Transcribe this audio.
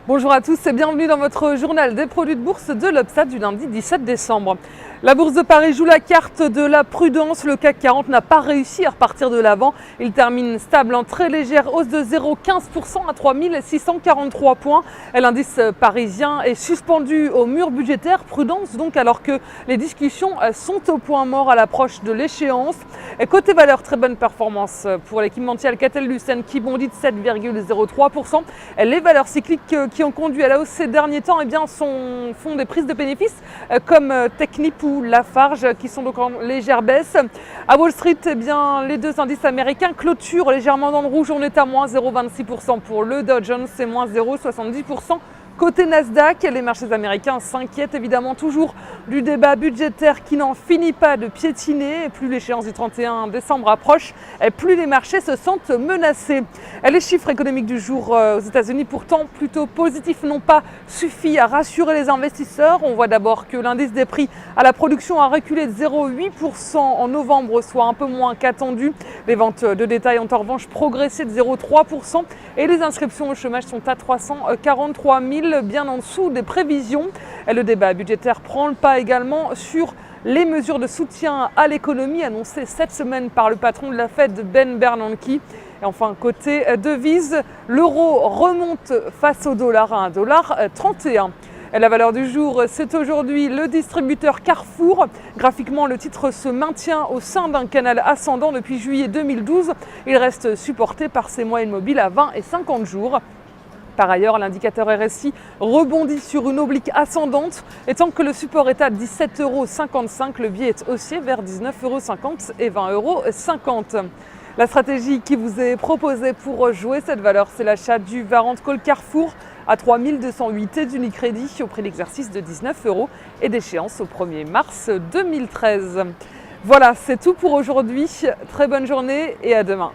Bonjour à tous et bienvenue dans votre journal des produits de bourse de l'Obstat du lundi 17 décembre. La bourse de Paris joue la carte de la prudence. Le CAC 40 n'a pas réussi à repartir de l'avant. Il termine stable en très légère hausse de 0,15% à 3643 points. L'indice parisien est suspendu au mur budgétaire. Prudence donc alors que les discussions sont au point mort à l'approche de l'échéance. Et côté valeur, très bonne performance pour l'équipementier Alcatel-Lucent qui bondit de 7,03%. Les valeurs cycliques qui ont conduit à la hausse ces derniers temps font des prises de bénéfices comme Technip ou Lafarge qui sont donc en légère baisse. À Wall Street, les deux indices américains clôturent légèrement dans le rouge. On est à moins 0,26% pour le Dow Jones et moins 0,70%. Côté Nasdaq, les marchés américains s'inquiètent évidemment toujours du débat budgétaire qui n'en finit pas de piétiner. Et plus l'échéance du 31 décembre approche, et plus les marchés se sentent menacés. Les chiffres économiques du jour aux États-Unis, pourtant plutôt positifs, n'ont pas suffi à rassurer les investisseurs. On voit d'abord que l'indice des prix à la production a reculé de 0,8% en novembre, soit un peu moins qu'attendu. Les ventes de détail ont en revanche progressé de 0,3% et les inscriptions au chômage sont à 343 000. Bien en dessous des prévisions. Et le débat budgétaire prend le pas également sur les mesures de soutien à l'économie annoncées cette semaine par le patron de la Fed, Ben Bernanke. Et enfin, côté devise, l'euro remonte face au dollar à 1,31 $. Et la valeur du jour, c'est aujourd'hui le distributeur Carrefour. Graphiquement, le titre se maintient au sein d'un canal ascendant depuis juillet 2012. Il reste supporté par ses moyennes mobiles à 20 et 50 jours. Par ailleurs, l'indicateur RSI rebondit sur une oblique ascendante et tant que le support est à 17,55 €, le biais est haussier vers 19,50 € et 20,50 €. La stratégie qui vous est proposée pour jouer cette valeur, c'est l'achat du Warrant Call Carrefour à 3208 et d'Unicredit au prix d'exercice de 19 € et d'échéance au 1er mars 2013. Voilà, c'est tout pour aujourd'hui. Très bonne journée et à demain.